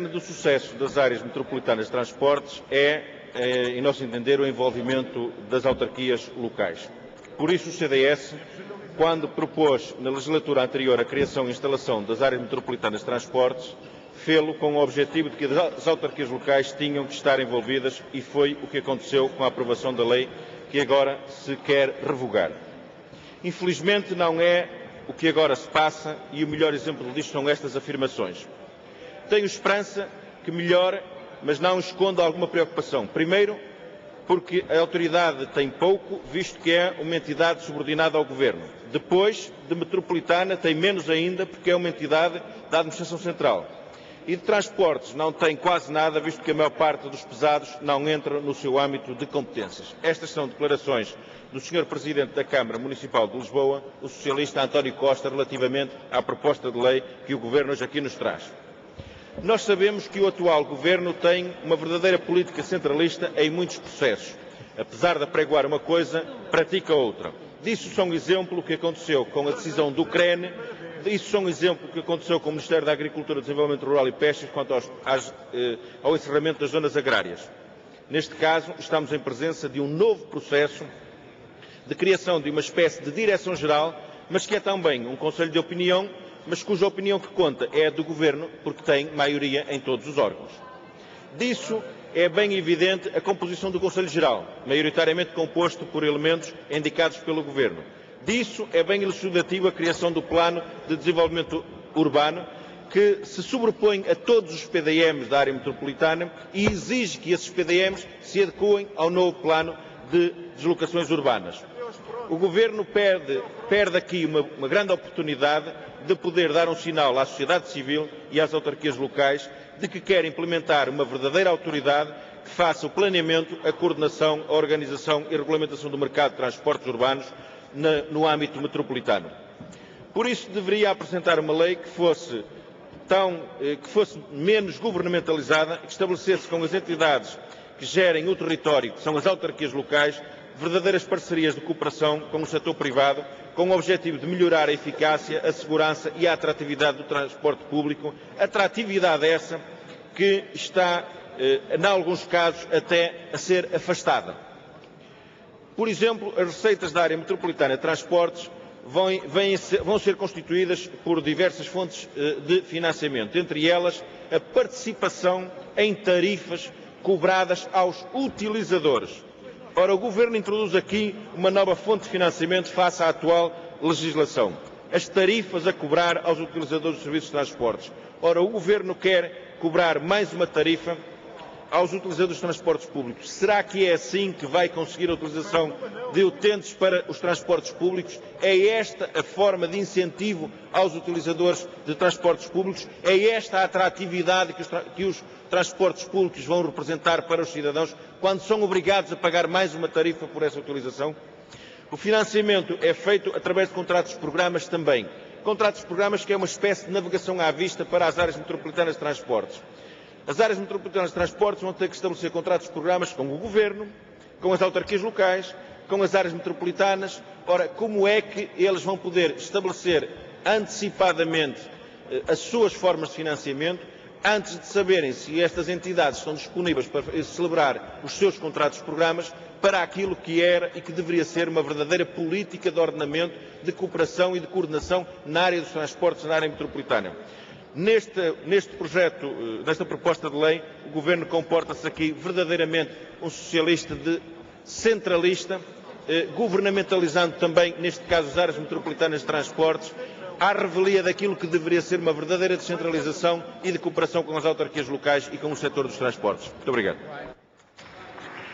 do sucesso das áreas metropolitanas de transportes é, em nosso entender, o envolvimento das autarquias locais. Por isso o CDS, quando propôs na legislatura anterior a criação e instalação das áreas metropolitanas de transportes, fê-lo com o objetivo de que as autarquias locais tinham que estar envolvidas e foi o que aconteceu com a aprovação da lei que agora se quer revogar. Infelizmente não é o que agora se passa e o melhor exemplo disto são estas afirmações. Tenho esperança que melhore, mas não escondo alguma preocupação. Primeiro, porque a autoridade tem pouco, visto que é uma entidade subordinada ao Governo. Depois, de metropolitana, tem menos ainda, porque é uma entidade da Administração Central. E de transportes não tem quase nada, visto que a maior parte dos pesados não entra no seu âmbito de competências. Estas são declarações do Sr. Presidente da Câmara Municipal de Lisboa, o socialista António Costa, relativamente à proposta de lei que o Governo hoje aqui nos traz. Nós sabemos que o atual Governo tem uma verdadeira política centralista em muitos processos. Apesar de apregoar uma coisa, pratica outra. Disso são exemplo o que aconteceu com a decisão do CREN, disso são exemplo o que aconteceu com o Ministério da Agricultura, Desenvolvimento Rural e Pesca quanto ao encerramento das zonas agrárias. Neste caso, estamos em presença de um novo processo de criação de uma espécie de direção-geral, mas que é também um conselho de opinião, mas cuja opinião que conta é a do Governo, porque tem maioria em todos os órgãos. Disso é bem evidente a composição do Conselho Geral, maioritariamente composto por elementos indicados pelo Governo. Disso é bem elucidativo a criação do Plano de Desenvolvimento Urbano, que se sobrepõe a todos os PDMs da área metropolitana e exige que esses PDMs se adequem ao novo Plano de Deslocações Urbanas. O Governo perde aqui uma grande oportunidade de poder dar um sinal à sociedade civil e às autarquias locais de que quer implementar uma verdadeira autoridade que faça o planeamento, a coordenação, a organização e a regulamentação do mercado de transportes urbanos no âmbito metropolitano. Por isso deveria apresentar uma lei que fosse menos governamentalizada, que estabelecesse com as entidades que gerem o território, que são as autarquias locais, verdadeiras parcerias de cooperação com o setor privado, com o objetivo de melhorar a eficácia, a segurança e a atratividade do transporte público, atratividade essa que está, em alguns casos, até a ser afastada. Por exemplo, as receitas da área metropolitana de transportes vão ser constituídas por diversas fontes de financiamento, entre elas a participação em tarifas cobradas aos utilizadores. Ora, o Governo introduz aqui uma nova fonte de financiamento face à atual legislação. As tarifas a cobrar aos utilizadores dos serviços de transportes. Ora, o Governo quer cobrar mais uma tarifa aos utilizadores de transportes públicos. Será que é assim que vai conseguir a utilização de utentes para os transportes públicos? É esta a forma de incentivo aos utilizadores de transportes públicos? É esta a atratividade que os transportes públicos vão representar para os cidadãos quando são obrigados a pagar mais uma tarifa por essa utilização? O financiamento é feito através de contratos-programas também. Contratos-programas que é uma espécie de navegação à vista para as áreas metropolitanas de transportes. As áreas metropolitanas de transportes vão ter que estabelecer contratos-programas com o Governo, com as autarquias locais, com as áreas metropolitanas. Ora, como é que eles vão poder estabelecer antecipadamente as suas formas de financiamento, antes de saberem se estas entidades estão disponíveis para celebrar os seus contratos-programas para aquilo que era e que deveria ser uma verdadeira política de ordenamento, de cooperação e de coordenação na área dos transportes, na área metropolitana? Neste projeto, nesta proposta de lei, o Governo comporta-se aqui verdadeiramente um socialista centralista, governamentalizando também, neste caso, as áreas metropolitanas de transportes, à revelia daquilo que deveria ser uma verdadeira descentralização e de cooperação com as autarquias locais e com o setor dos transportes. Muito obrigado.